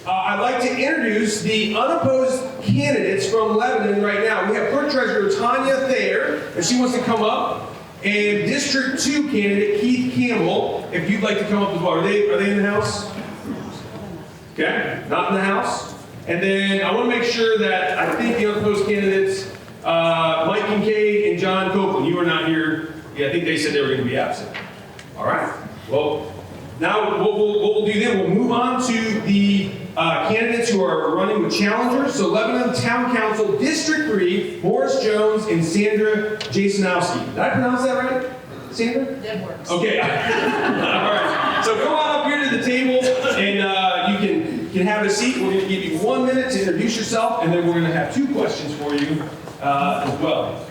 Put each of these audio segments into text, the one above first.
I'd like to introduce the unopposed candidates from Lebanon right now. We have Clerk Treasurer Tanya Thayer, if she wants to come up, and District 2 candidate Keith Campbell, if you'd like to come up as well. Are they in the house? Okay, not in the house. And then I want to make sure that I think the unopposed candidates, Mike Kincaid and John Copeland, you are not here. Yeah, I think they said they were going to be absent. All right. Well, now what we'll do then, we'll move on to the candidates who are running with challengers. So Lebanon Town Council, District 3, Morris Jones and Sandra Jasonowski. Did I pronounce that right? Sandra? That works. Okay. All right. So come on up here to the table and you can have a seat. We're going to give you 1 minute to introduce yourself, and then we're going to have 2 questions for you as well.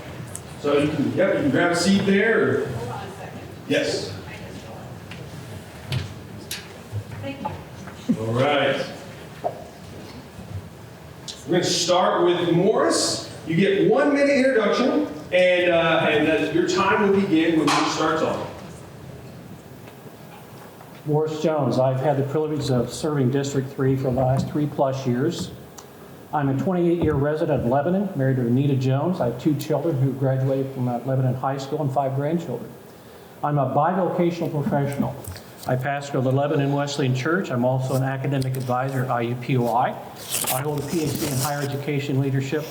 So you can grab a seat there. Or... Hold on a second. Yes. Thank you. All right. We're going to start with Morris. You get 1 minute introduction, and your time will begin when you start talking. Morris Jones. I've had the privilege of serving District 3 for the last 3+ years. I'm a 28-year resident of Lebanon, married to Anita Jones. I have 2 children who graduated from Lebanon High School and 5 grandchildren. I'm a bivocational professional. I pastor the Lebanon Wesleyan Church. I'm also an academic advisor at IUPOI. I hold a PhD in higher education leadership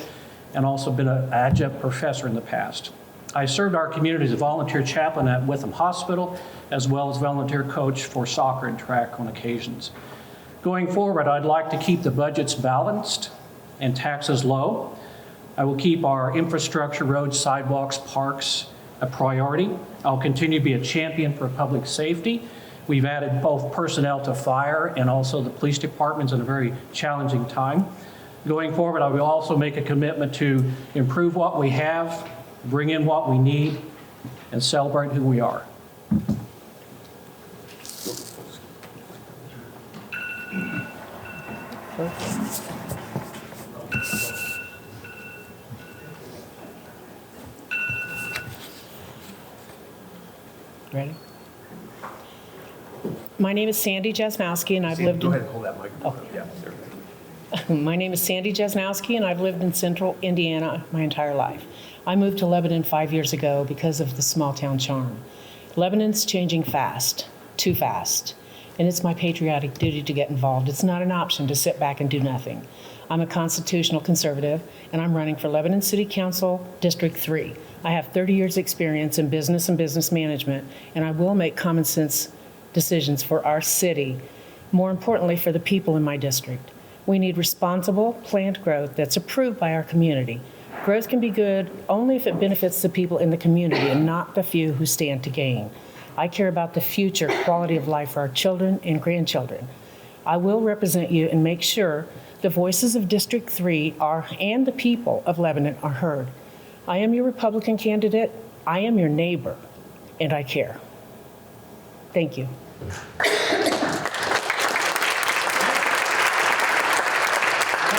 and also been an adjunct professor in the past. I served our community as a volunteer chaplain at Witham Hospital, as well as volunteer coach for soccer and track on occasions. Going forward, I'd like to keep the budgets balanced and taxes low. I will keep our infrastructure, roads, sidewalks, parks a priority. I'll continue to be a champion for public safety. We've added both personnel to fire and also the police departments in a very challenging time. Going forward, I will also make a commitment to improve what we have, bring in what we need, and celebrate who we are. Ready? My name is Sandy Jasnowski, and I've lived in... Go ahead and hold that microphone. Yeah, there. My name is Sandy Jasnowski, and I've lived in central Indiana my entire life. I moved to Lebanon 5 years ago because of the small town charm. Lebanon's changing fast, too fast, and it's my patriotic duty to get involved. It's not an option to sit back and do nothing. I'm a constitutional conservative, and I'm running for Lebanon City Council, District 3. I have 30 years' experience in business and business management, and I will make common sense decisions for our city, more importantly for the people in my district. We need responsible, planned growth that's approved by our community. Growth can be good only if it benefits the people in the community and not the few who stand to gain. I care about the future quality of life for our children and grandchildren. I will represent you and make sure the voices of District 3 and the people of Lebanon are heard. I am your Republican candidate, I am your neighbor, and I care. Thank you. Now,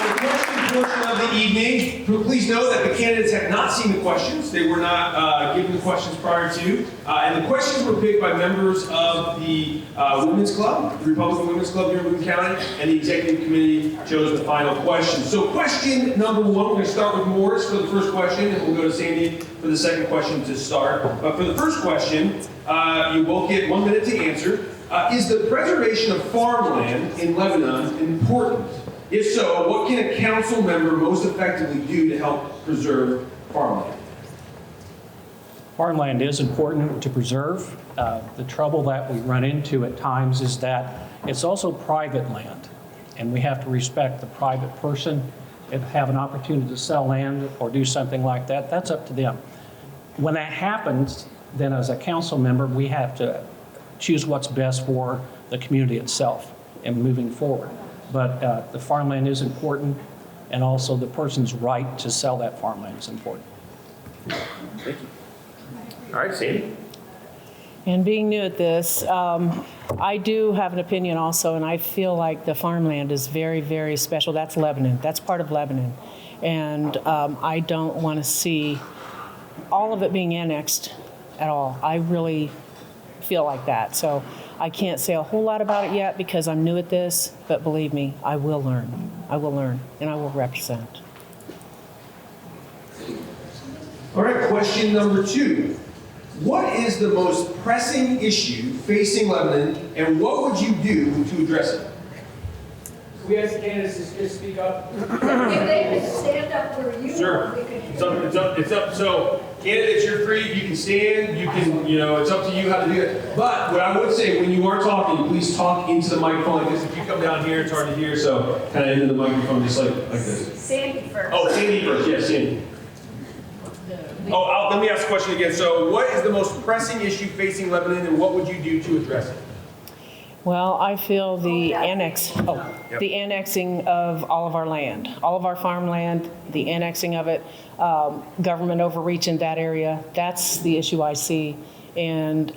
the question portion of the evening, please know that the candidates have not seen the questions. They were not given the questions prior to. And the questions were picked by members of the Women's Club, the Republican Women's Club here in Boone County, and the executive committee chose the final question. So question number 1, we're going to start with Morris for the first question, and we'll go to Sandy for the second question to start. But for the first question, you will get 1 minute to answer. Is the preservation of farmland in Lebanon important? If so, what can a council member most effectively do to help preserve farmland? Farmland is important to preserve. The trouble that we run into at times is that it's also private land, and we have to respect the private person. If they have an opportunity to sell land or do something like that, that's up to them. When that happens, then as a council member, we have to choose what's best for the community itself and moving forward. But the farmland is important, and also the person's right to sell that farmland is important. Thank you. All right, Sandy. And being new at this, I do have an opinion also, and I feel like the farmland is very, very special. That's Lebanon. That's part of Lebanon. And I don't want to see all of it being annexed at all. I really feel like that. So I can't say a whole lot about it yet because I'm new at this, but believe me, I will learn. I will learn, and I will represent. All right, question number 2. What is the most pressing issue facing Lebanon, and what would you do to address it? We ask candidates to just speak up. If they could stand up where you Sure. are, they could hear It's up. So, candidates, you're free. You can stand. You can, it's up to you how to do it. But what I would say, when you are talking, please talk into the microphone like this. If you come down here, it's hard to hear. So, kind of into the microphone, just like this. Sandy first. Oh, Sandy first. Yes, Sandy. Let me ask the question again. So, what is the most pressing issue facing Lebanon, and what would you do to address it? Well, I feel the annexing of all of our land, all of our farmland, the annexing of it, government overreach in that area. That's the issue I see, and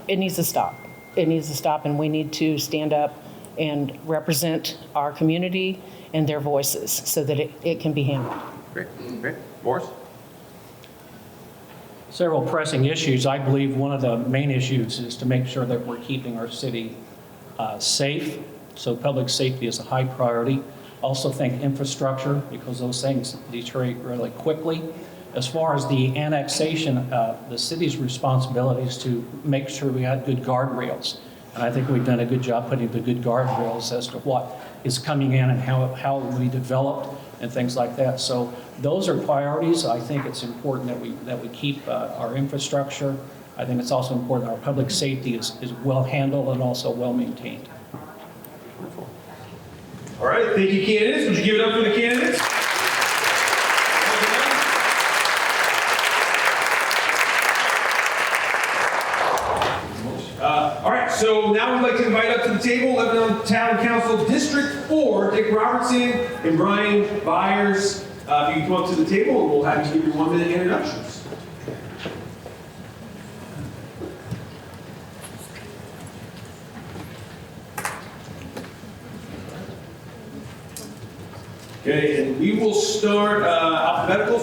it needs to stop. It needs to stop, and we need to stand up and represent our community and their voices so that it can be handled. Great. Morris? Several pressing issues. I believe one of the main issues is to make sure that we're keeping our city safe. So public safety is a high priority. Also think infrastructure, because those things deteriorate really quickly. As far as the annexation, the city's responsibility is to make sure we have good guardrails. And I think we've done a good job putting the good guardrails as to what is coming in and how we developed and things like that. So those are priorities. I think it's important that we keep our infrastructure. I think it's also important our public safety is well handled and also well maintained. All right, thank you, candidates. Would you give it up for the candidates? All right, so now we'd like to invite up to the table Lebanon Town Council District 4, Dick Robertson and Brian Byers. If you can come up to the table, and we'll have you give your 1-minute introductions. Okay, and we will start alphabetical.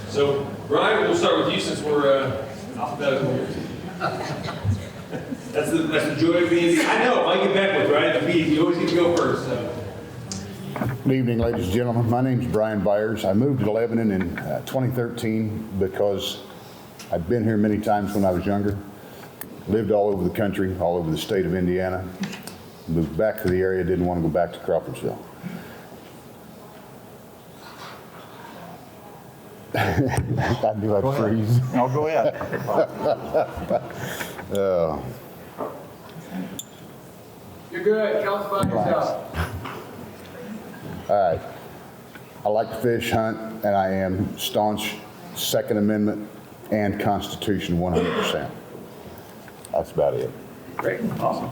So Brian, we'll start with you since we're alphabetical here. That's the joy of being. I know, Mike and Beckwith, right? The beat. You always get to go first. So. Good evening, ladies and gentlemen. My name is Brian Byers. I moved to Lebanon in 2013 because I've been here many times when I was younger. Lived all over the country, all over the state of Indiana. Moved back to the area, didn't want to go back to Crawfordsville. I knew I'd freeze. No, go ahead. You're good. Tell us about yourself. All right. I like to fish, hunt, and I am staunch Second Amendment and Constitution 100%. That's about it. Great. Awesome.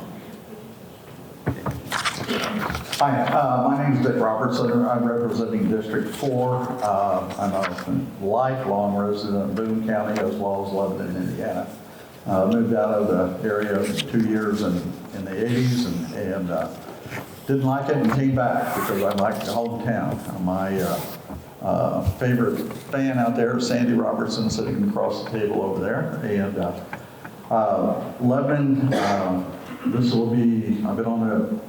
Hi, my name is Dick Robertson. I'm representing District 4. I'm a lifelong resident of Boone County as well as Lebanon, Indiana. Moved out of the area 2 years in the 80s and didn't like it and came back because I like the hometown. My favorite fan out there is Sandy Robertson sitting across the table over there. And Lebanon, this will be, I've been on the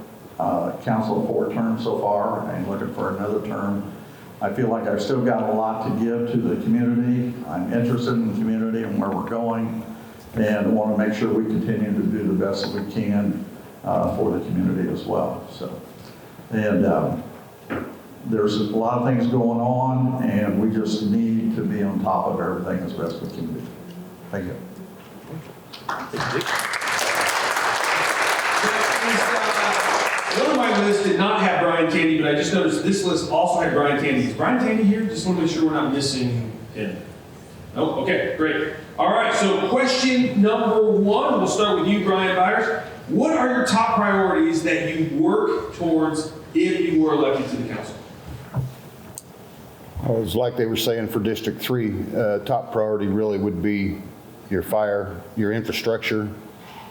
council 4 terms so far and looking for another term. I feel like I've still got a lot to give to the community. I'm interested in the community and where we're going, and want to make sure we continue to do the best that we can for the community as well. So, and there's a lot of things going on, and we just need to be on top of everything as best we can be. Thank you. One of my lists did not have Brian Tandy, but I just noticed this list also had Brian Tandy. Is Brian Tandy here? Just want to make sure we're not missing him. No? Okay, great. All right, so question number 1. We'll start with you, Brian Byers. What are your top priorities that you work towards if you were elected to the council? Well, it's like they were saying for District 3, top priority really would be your fire, your infrastructure,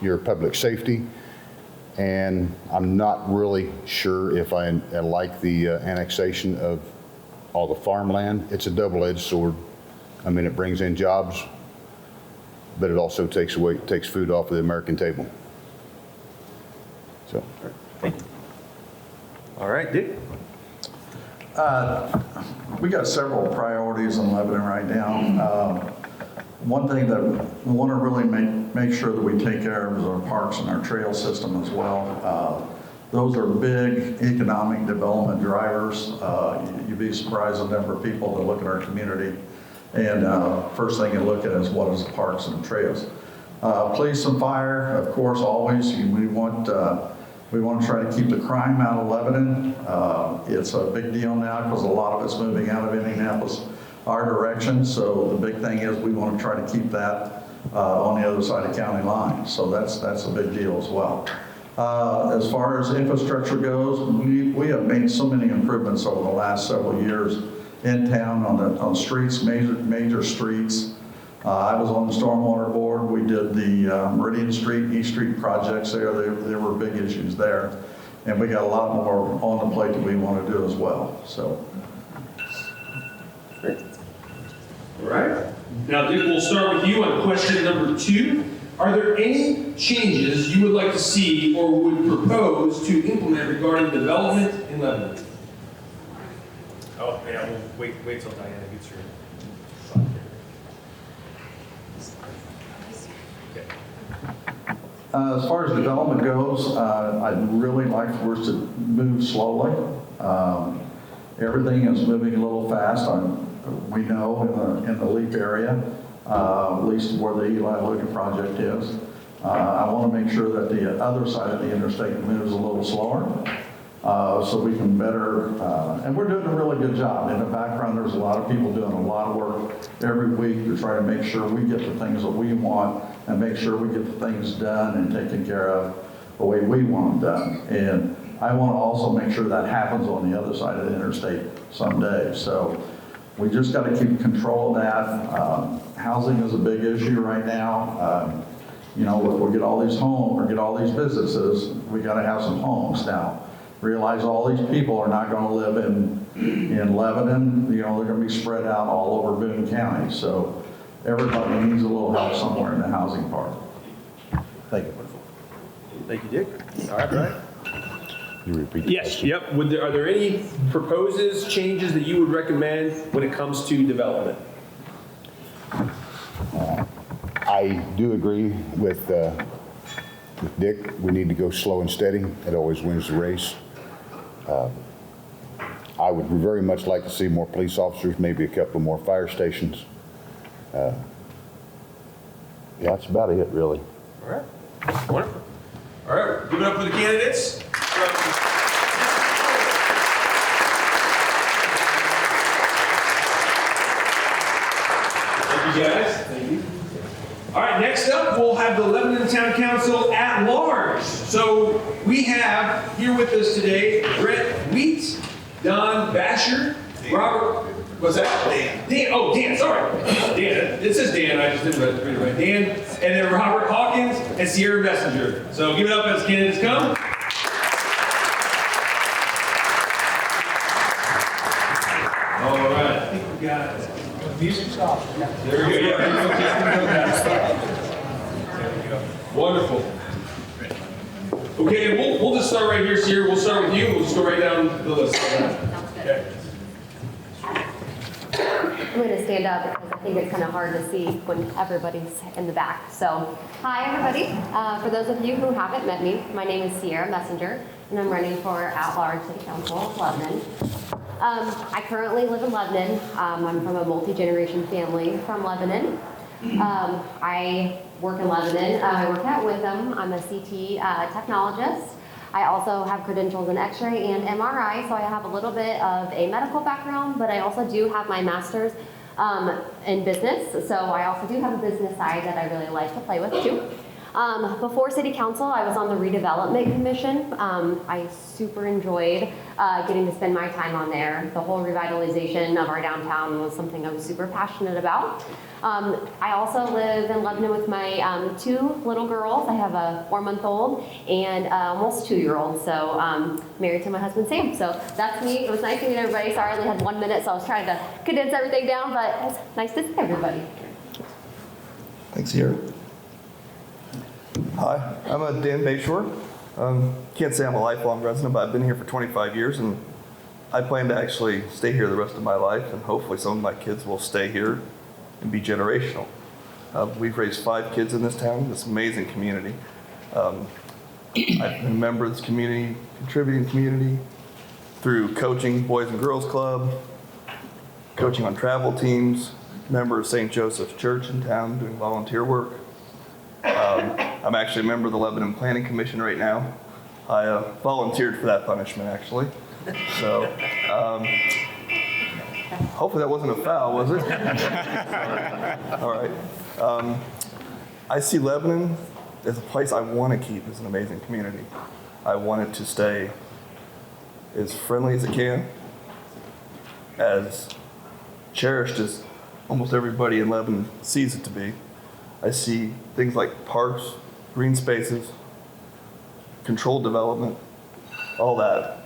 your public safety. And I'm not really sure if I like the annexation of all the farmland. It's a double-edged sword. I mean, it brings in jobs, but it also takes food off of the American table. So, All right, Dick? We got several priorities in Lebanon right now. One thing that we want to really make sure that we take care of is our parks and our trail system as well. Those are big economic development drivers. You'd be surprised the number of people that look at our community. And first thing you look at is what is the parks and trails. Police and fire, of course, always. We want to try to keep the crime out of Lebanon. It's a big deal now because a lot of it's moving out of Indianapolis our direction. So the big thing is we want to try to keep that on the other side of county line. So that's a big deal as well. As far as infrastructure goes, we have made so many improvements over the last several years in town on streets, major streets. I was on the stormwater board. We did the Meridian Street, East Street projects there. There were big issues there. And we got a lot more on the plate that we want to do as well. So. Great. All right. Now, Dick, we'll start with you on question number 2. Are there any changes you would like to see or would propose to implement regarding development in Lebanon? Oh, yeah, we'll wait till Diana gets her. As far as development goes, I'd really like for us to move slowly. Everything is moving a little fast. We know in the Leap area, at least where the Eli Logan project is. I want to make sure that the other side of the interstate moves a little slower, so we can better, and we're doing a really good job. In the background, there's a lot of people doing a lot of work every week to try to make sure we get the things that we want and make sure we get the things done and taken care of the way we want them done. And I want to also make sure that happens on the other side of the interstate someday. So we just got to keep control of that. Housing is a big issue right now. You know, if we get all these homes or get all these businesses, we got to have some homes now. Realize all these people are not going to live in Lebanon. You know, they're going to be spread out all over Boone County. So everybody needs a little help somewhere in the housing part. Thank you. Thank you, Dick. All right, Brian? you repeat the Yes, question? yep. Are there any proposes, changes that you would recommend when it comes to development? I do agree with Dick. We need to go slow and steady. It always wins the race. I would very much like to see more police officers, maybe a couple more fire stations. Yeah, that's about it, really. All right. Wonderful. All right, give it up for the candidates. Thank you, guys. Thank you. All right, next up, we'll have the Lebanon Town Council at large. So we have here with us today Brett Wheat, Don Basher, Robert, what's that? Dan. Oh, Dan, sorry. Dan. It says Dan, I just didn't read it right. Dan, and then Robert Hawkins and Sierra Messenger. So give it up as candidates come. All right, I think we got it. Music stops. There we go. Yeah. Wonderful. Okay, we'll just start right here, Sierra. We'll start with you. We'll just go right down the list. Okay. I'm going to stand up because I think it's kind of hard to see when everybody's in the back. So, hi everybody. For those of you who haven't met me, my name is Sierra Messenger, and I'm running for at-large City Council of Lebanon. I currently live in Lebanon. I'm from a multi-generation family from Lebanon. I work in Lebanon. I work at Witham. I'm a CT technologist. I also have credentials in X-ray and MRI, so I have a little bit of a medical background, but I also do have my master's in business. So I also do have a business side that I really like to play with too. Before City Council, I was on the Redevelopment Commission. I super enjoyed getting to spend my time on there. The whole revitalization of our downtown was something I was super passionate about. I also live in Lebanon with my 2 little girls. I have a 4-month-old and almost 2-year-old. So married to my husband, Sam. So that's me. It was nice to meet everybody. Sorry, I only had 1 minute, so I was trying to condense everything down, but it's nice to see everybody. Thanks, Sierra. Hi, I'm Dan Bayshore. Can't say I'm a lifelong resident, but I've been here for 25 years, and I plan to actually stay here the rest of my life, and hopefully some of my kids will stay here and be generational. We've raised 5 kids in this town, this amazing community. I've been a member of this community, contributing community through coaching Boys and Girls Club, coaching on travel teams, member of St. Joseph's Church in town doing volunteer work. I'm actually a member of the Lebanon Planning Commission right now. I volunteered for that punishment, actually. So hopefully that wasn't a foul, was it? All right. I see Lebanon as a place I want to keep as an amazing community. I want it to stay as friendly as it can, as cherished as almost everybody in Lebanon sees it to be. I see things like parks, green spaces, controlled development, all that.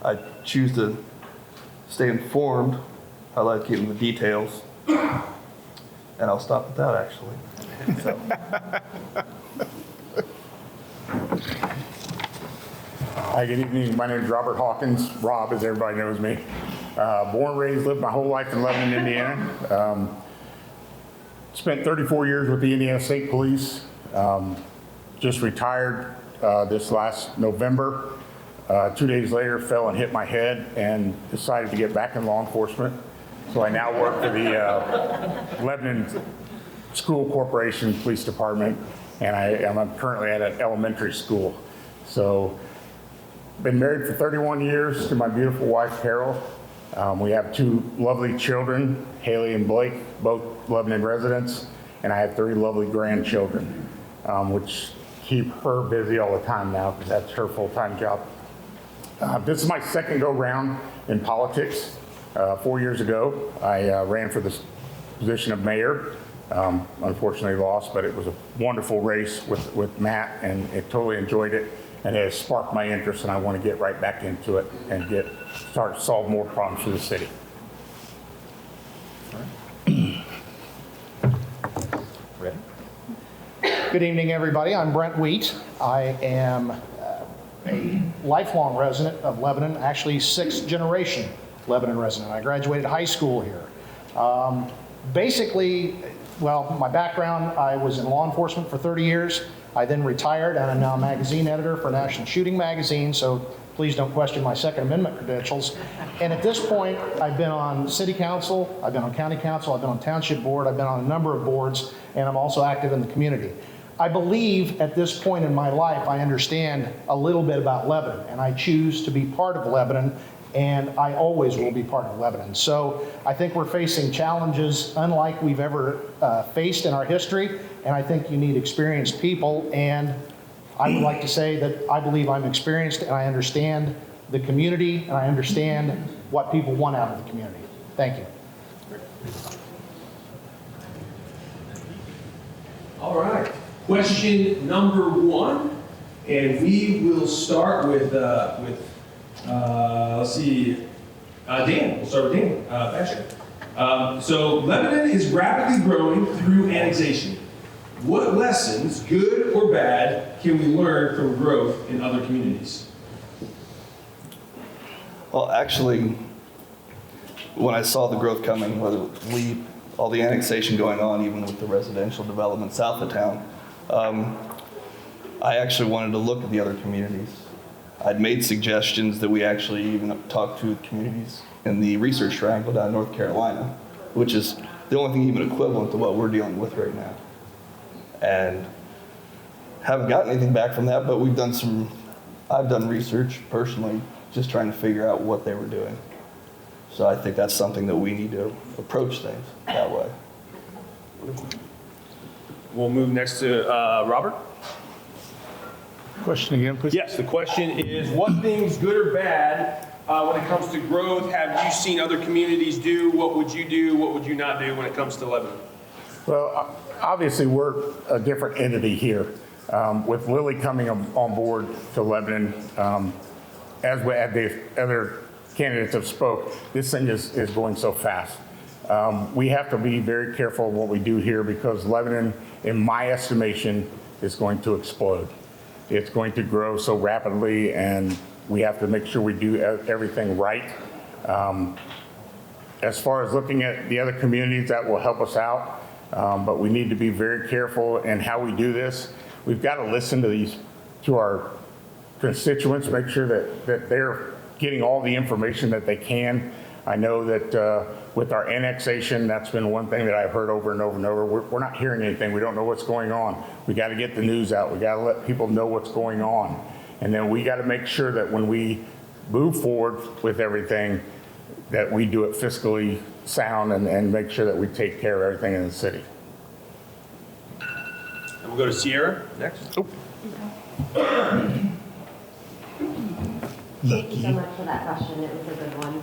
I choose to stay informed. I like getting the details. And I'll stop at that, actually. So. Hi, good evening. My name is Robert Hawkins. Rob, as everybody knows me. Born and raised, lived my whole life in Lebanon, Indiana. Spent 34 years with the Indiana State Police. Just retired this last November. 2 days later, fell and hit my head and decided to get back in law enforcement. So I now work for the Lebanon School Corporation Police Department, and I'm currently at an elementary school. So, been married for 31 years to my beautiful wife, Carol. We have 2 lovely children, Haley and Blake, both Lebanon residents, and I have 3 lovely grandchildren, which keep her busy all the time now because that's her full-time job. This is my second go-round in politics. 4 years ago, I ran for the position of mayor. Unfortunately lost, but it was a wonderful race with Matt, and I totally enjoyed it. And it has sparked my interest, and I want to get right back into it and start to solve more problems for the city. Ready? Good evening, everybody. I'm Brent Wheat. I am a lifelong resident of Lebanon, actually 6th generation Lebanon resident. I graduated high school here. Basically, well, my background, I was in law enforcement for 30 years. I then retired, and I'm now a magazine editor for National Shooting Magazine, so please don't question my Second Amendment credentials. And at this point, I've been on city council, I've been on county council, I've been on township board, I've been on a number of boards, and I'm also active in the community. I believe at this point in my life, I understand a little bit about Lebanon, and I choose to be part of Lebanon, and I always will be part of Lebanon. So I think we're facing challenges unlike we've ever faced in our history, and I think you need experienced people, and I would like to say that I believe I'm experienced and I understand the community and I understand what people want out of the community. Thank you. All right. Question number 1, and we will start with let's see, Dan. We'll start with Dan Patrick. So Lebanon is rapidly growing through annexation. What lessons, good or bad, can we learn from growth in other communities? Well, actually, when I saw the growth coming, whether it was LEAP, all the annexation going on, even with the residential development south of town, I actually wanted to look at the other communities. I'd made suggestions that we actually even talked to communities in the Research Triangle down in North Carolina, which is the only thing even equivalent to what we're dealing with right now. And haven't gotten anything back from that, but I've done research personally, just trying to figure out what they were doing. So I think that's something that we need to approach things that way. We'll move next to Robert. Question again, please? Yes, the question is, what things, good or bad, when it comes to growth, have you seen other communities do? What would you do? What would you not do when it comes to Lebanon? Well, obviously, we're a different entity here. With Lily coming on board to Lebanon, as the other candidates have spoke, this thing is going so fast. We have to be very careful of what we do here because Lebanon, in my estimation, is going to explode. It's going to grow so rapidly, and we have to make sure we do everything right. As far as looking at the other communities, that will help us out, but we need to be very careful in how we do this. We've got to listen to our constituents, make sure that they're getting all the information that they can. I know that with our annexation, that's been one thing that I've heard over and over and over. We're not hearing anything. We don't know what's going on. We got to get the news out. We got to let people know what's going on. And then we got to make sure that when we move forward with everything, that we do it fiscally sound and make sure that we take care of everything in the city. And we'll go to Sierra next. Thank you so much for that question. It was a good one.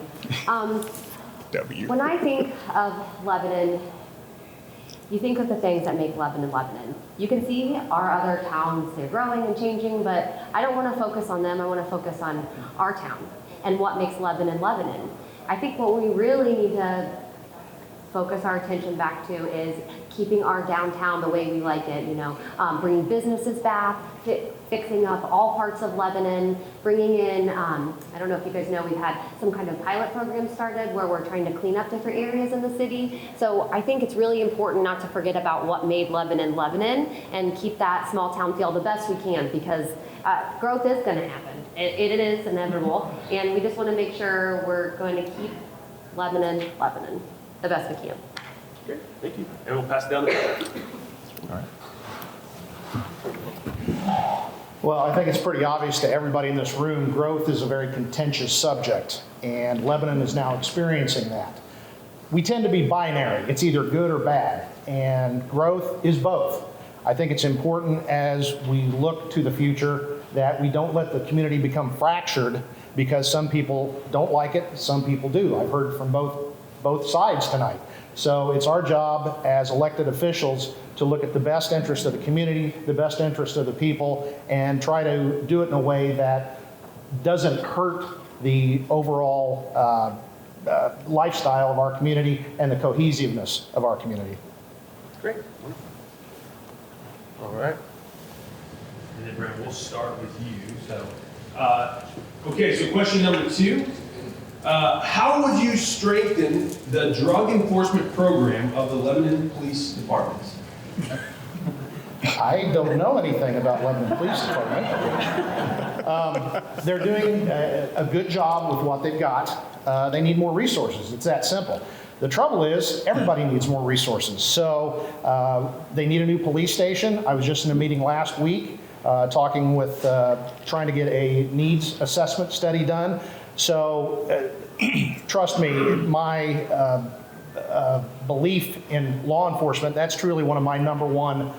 W. When I think of Lebanon, you think of the things that make Lebanon Lebanon. You can see our other towns, they're growing and changing, but I don't want to focus on them. I want to focus on our town and what makes Lebanon Lebanon. I think what we really need to focus our attention back to is keeping our downtown the way we like it, bringing businesses back, fixing up all parts of Lebanon, bringing in, I don't know if you guys know, we've had some kind of pilot program started where we're trying to clean up different areas in the city. So I think it's really important not to forget about what made Lebanon Lebanon and keep that small town feel the best we can, because growth is going to happen. It is inevitable, and we just want to make sure we're going to keep Lebanon Lebanon the best we can. Okay, thank you. And we'll pass it down to All right. Well, I think it's pretty obvious to everybody in this room, growth is a very contentious subject, and Lebanon is now experiencing that. We tend to be binary. It's either good or bad, and growth is both. I think it's important as we look to the future that we don't let the community become fractured because some people don't like it, some people do. I've heard from both sides tonight. So it's our job as elected officials to look at the best interest of the community, the best interest of the people, and try to do it in a way that doesn't hurt the overall lifestyle of our community and the cohesiveness of our community. Great. All right. And then Brent, we'll start with you. So, okay, so question number 2. How would you strengthen the drug enforcement program of the Lebanon Police Department? I don't know anything about Lebanon Police Department. They're doing a good job with what they've got. They need more resources. It's that simple. The trouble is, everybody needs more resources. So they need a new police station. I was just in a meeting last week talking with, trying to get a needs assessment study done. So trust me, my belief in law enforcement, that's truly one of my number one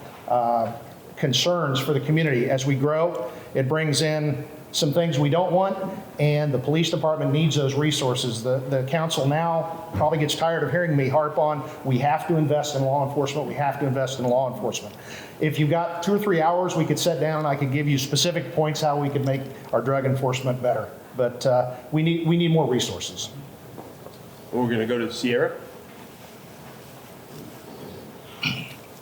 concerns for the community. As we grow, it brings in some things we don't want, and the police department needs those resources. The council now probably gets tired of hearing me harp on, we have to invest in law enforcement, we have to invest in law enforcement. If you've got 2 or 3 hours, we could sit down and I could give you specific points how we could make our drug enforcement better. But we need more resources. We're going to go to Sierra.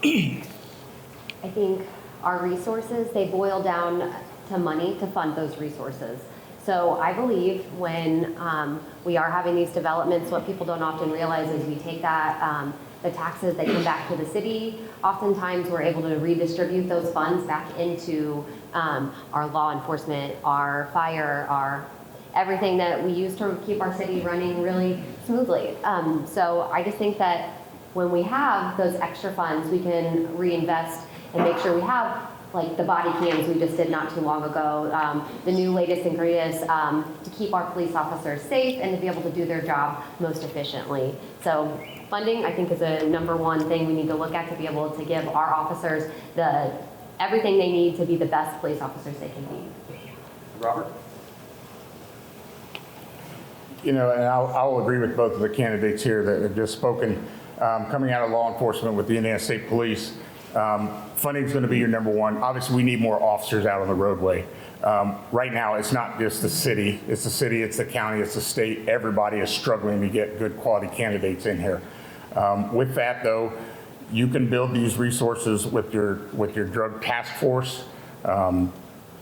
I think our resources, they boil down to money to fund those resources. So I believe when we are having these developments, what people don't often realize is we take that, the taxes that come back to the city, oftentimes we're able to redistribute those funds back into our law enforcement, our fire, our everything that we use to keep our city running really smoothly. So I just think that when we have those extra funds, we can reinvest and make sure we have like the body cams we just did not too long ago, the new latest and greatest to keep our police officers safe and to be able to do their job most efficiently. So funding, I think, is a number one thing we need to look at to be able to give our officers everything they need to be the best police officers they can be. Robert? You know, and I'll agree with both of the candidates here that have just spoken. Coming out of law enforcement with the Indiana State Police, funding is going to be your number one. Obviously, we need more officers out on the roadway. Right now, it's not just the city, it's the county, it's the state. Everybody is struggling to get good quality candidates in here. With that, though, you can build these resources with your drug task force.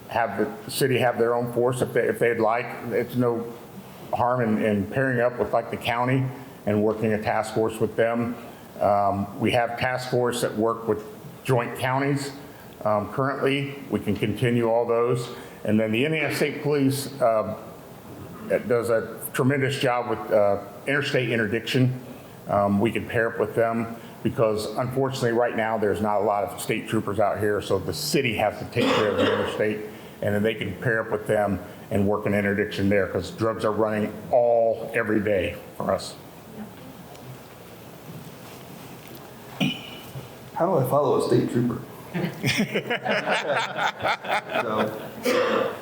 have the city have their own force if they'd like. It's no harm in pairing up with like the county and working a task force with them. We have task force that work with joint counties currently. We can continue all those. And then the Indiana State Police does a tremendous job with interstate interdiction. We can pair up with them because unfortunately right now there's not a lot of state troopers out here, so the city has to take care of the interstate, and then they can pair up with them and work an interdiction there because drugs are running every day for us. How do I follow a state trooper? So,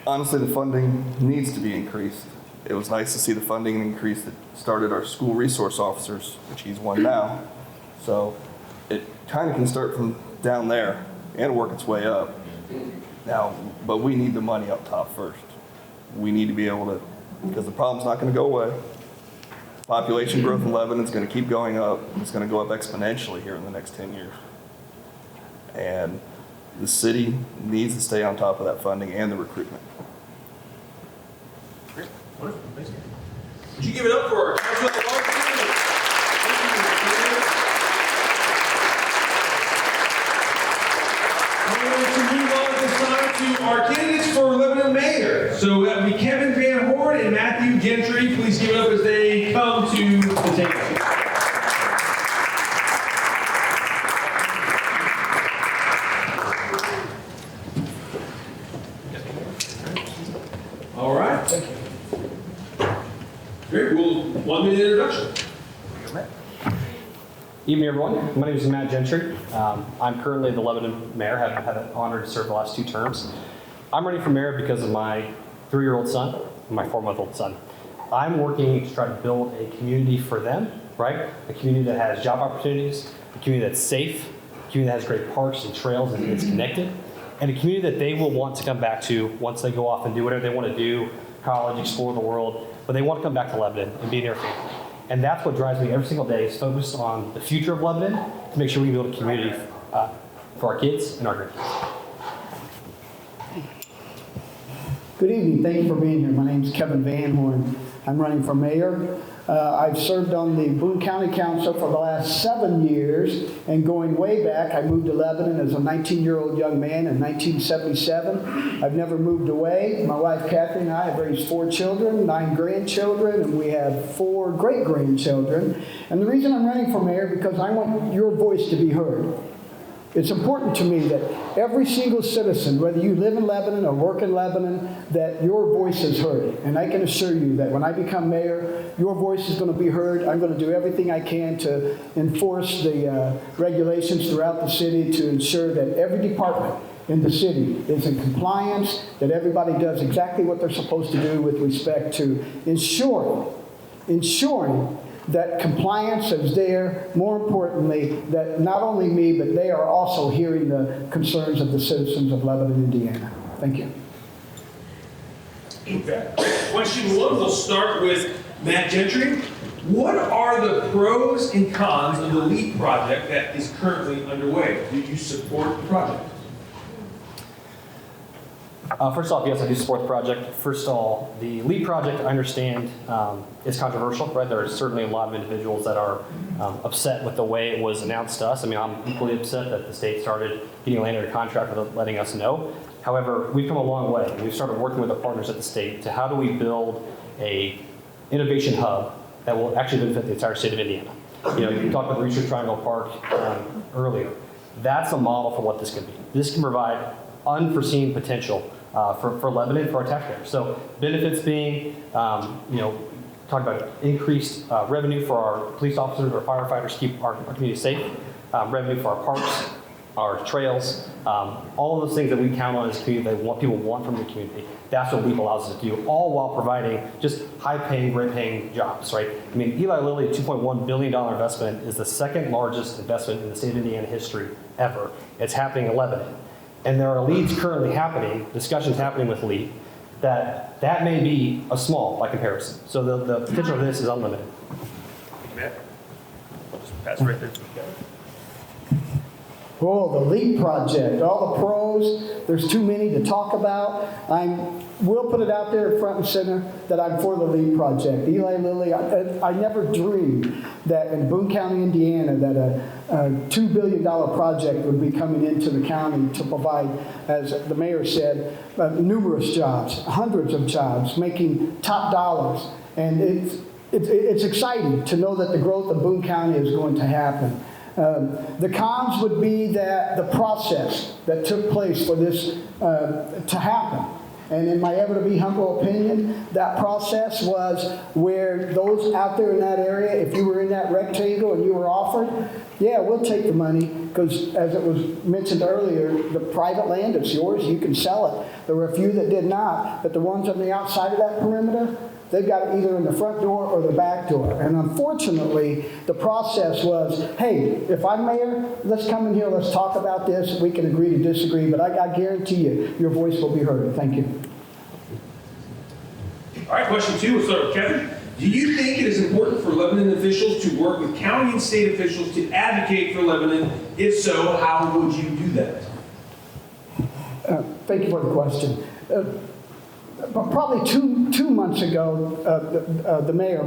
honestly, the funding needs to be increased. It was nice to see the funding increase that started our school resource officers, which he's one now. So it kind of can start from down there and work its way up. Now, but we need the money up top first. We need to be able to, because the problem's not going to go away. Population growth in Lebanon is going to keep going up. It's going to go up exponentially here in the next 10 years. And the city needs to stay on top of that funding and the recruitment. Great. Wonderful. Thanks. Would you give it up for our council at large? I'm going to move on this time to our candidates for Lebanon mayor. So that would be Kevin Van Horn and Matthew Gentry. Please give it up as they come to the table. All right. Thank you. Great. Well, 1 minute introduction. Evening, everyone. My name is Matt Gentry. I'm currently the Lebanon mayor. I've had the honor to serve the last 2 terms. I'm running for mayor because of my 3-year-old son and my 4-month-old son. I'm working to try to build a community for them, right? A community that has job opportunities, a community that's safe, a community that has great parks and trails and is connected, and a community that they will want to come back to once they go off and do whatever they want to do, college, explore the world, but they want to come back to Lebanon and be near family. And that's what drives me every single day, is focused on the future of Lebanon to make sure we can build a community for our kids and our grandkids. Good evening. Thank you for being here. My name is Kevin Van Horn. I'm running for mayor. I've served on the Boone County Council for the last 7 years, and going way back, I moved to Lebanon as a 19-year-old young man in 1977. I've never moved away. My wife, Kathy, and I have raised 4 children, 9 grandchildren, and we have 4 great-grandchildren. And the reason I'm running for mayor because I want your voice to be heard. It's important to me that every single citizen, whether you live in Lebanon or work in Lebanon, that your voice is heard. And I can assure you that when I become mayor, your voice is going to be heard. I'm going to do everything I can to enforce the regulations throughout the city to ensure that every department in the city is in compliance, that everybody does exactly what they're supposed to do with respect to ensuring that compliance is there. More importantly, that not only me, but they are also hearing the concerns of the citizens of Lebanon, Indiana. Thank you. Okay. Question 1, we'll start with Matt Gentry. What are the pros and cons of the LEAP project that is currently underway? Do you support the project? First off, yes, I do support the project. First of all, the LEAP project, I understand, is controversial, right? There are certainly a lot of individuals that are upset with the way it was announced to us. I mean, I'm equally upset that the state started getting land under contract without letting us know. However, we've come a long way. We've started working with our partners at the state to how do we build a innovation hub that will actually benefit the entire state of Indiana. You know, you talked about the Research Triangle Park earlier. That's a model for what this can be. This can provide unforeseen potential for Lebanon, for our taxpayers. So benefits being, talk about increased revenue for our police officers, our firefighters, keep our community safe, revenue for our parks, our trails, all of those things that we count on as a community that people want from the community. That's what LEAP allows us to do, all while providing just high-paying, great-paying jobs, right? I mean, Eli Lilly, a $2.1 billion investment, is the 2nd largest investment in the state of Indiana history ever. It's happening in Lebanon. And there are leads currently happening, discussions happening with LEAP, that may be a small by comparison. So the potential of this is unlimited. Matt? I'll just pass right there. Oh, the LEAP project, all the pros, there's too many to talk about. We'll put it out there front and center that I'm for the LEAP project. Eli Lilly, I never dreamed that in Boone County, Indiana, that a $2 billion project would be coming into the county to provide, as the mayor said, numerous jobs, hundreds of jobs, making top dollars. And it's exciting to know that the growth of Boone County is going to happen. The cons would be that the process that took place for this to happen. And in my ever-to-be humble opinion, that process was where those out there in that area, if you were in that rectangle and you were offered, yeah, we'll take the money, because as it was mentioned earlier, the private land, it's yours, you can sell it. There were a few that did not, but the ones on the outside of that perimeter, they've got it either in the front door or the back door. And unfortunately, the process was, hey, if I'm mayor, let's come in here, let's talk about this. We can agree to disagree, but I guarantee you, your voice will be heard. Thank you. All right, question 2, we'll start with Kevin. Do you think it is important for Lebanon officials to work with county and state officials to advocate for Lebanon? If so, how would you do that? Thank you for the question. Probably two months ago, the mayor,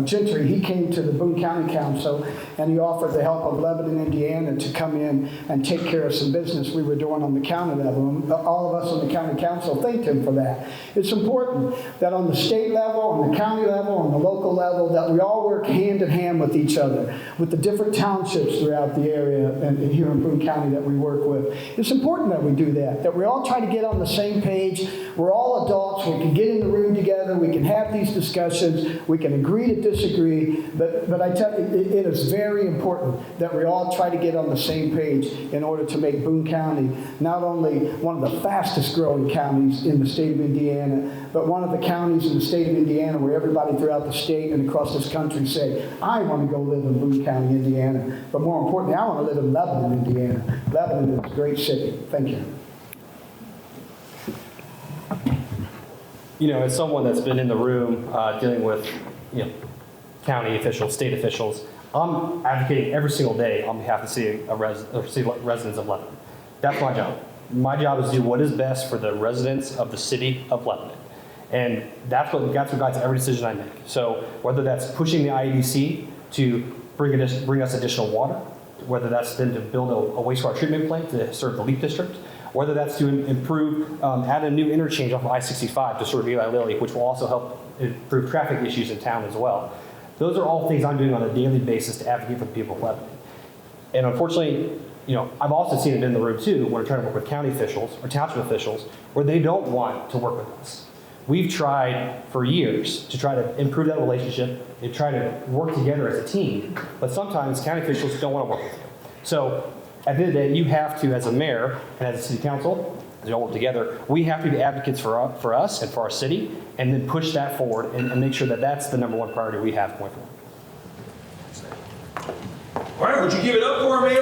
Gentry, he came to the Boone County Council and he offered the help of Lebanon, Indiana to come in and take care of some business we were doing on the county level. And all of us on the county council thanked him for that. It's important that on the state level, on the county level, on the local level, that we all work hand in hand with each other, with the different townships throughout the area and here in Boone County that we work with. It's important that we do that we all try to get on the same page. We're all adults, we can get in the room together, we can have these discussions, we can agree to disagree, but I tell you, it is very important that we all try to get on the same page in order to make Boone County not only one of the fastest growing counties in the state of Indiana, but one of the counties in the state of Indiana where everybody throughout the state and across this country say, I want to go live in Boone County, Indiana, but more importantly, I want to live in Lebanon, Indiana. Lebanon is a great city. Thank you. You know, as someone that's been in the room dealing with, county officials, state officials, I'm advocating every single day on behalf of city residents of Lebanon. That's my job. My job is to do what is best for the residents of the city of Lebanon. And that's what guides every decision I make. So whether that's pushing the IEDC to bring us additional water, whether that's then to build a wastewater treatment plant to serve the LEAP district, whether that's to improve, add a new interchange off of I-65 to serve Eli Lilly, which will also help improve traffic issues in town as well. Those are all things I'm doing on a daily basis to advocate for the people of Lebanon. And unfortunately, I've also seen it in the room too, when we're trying to work with county officials or township officials, where they don't want to work with us. We've tried for years to try to improve that relationship and try to work together as a team, but sometimes county officials don't want to work with you. So at the end of the day, you have to, as a mayor and as a city council, as we all work together, we have to be advocates for us and for our city, and then push that forward and make sure that that's the number one priority we have going forward. All right, would you give it up for our mayor?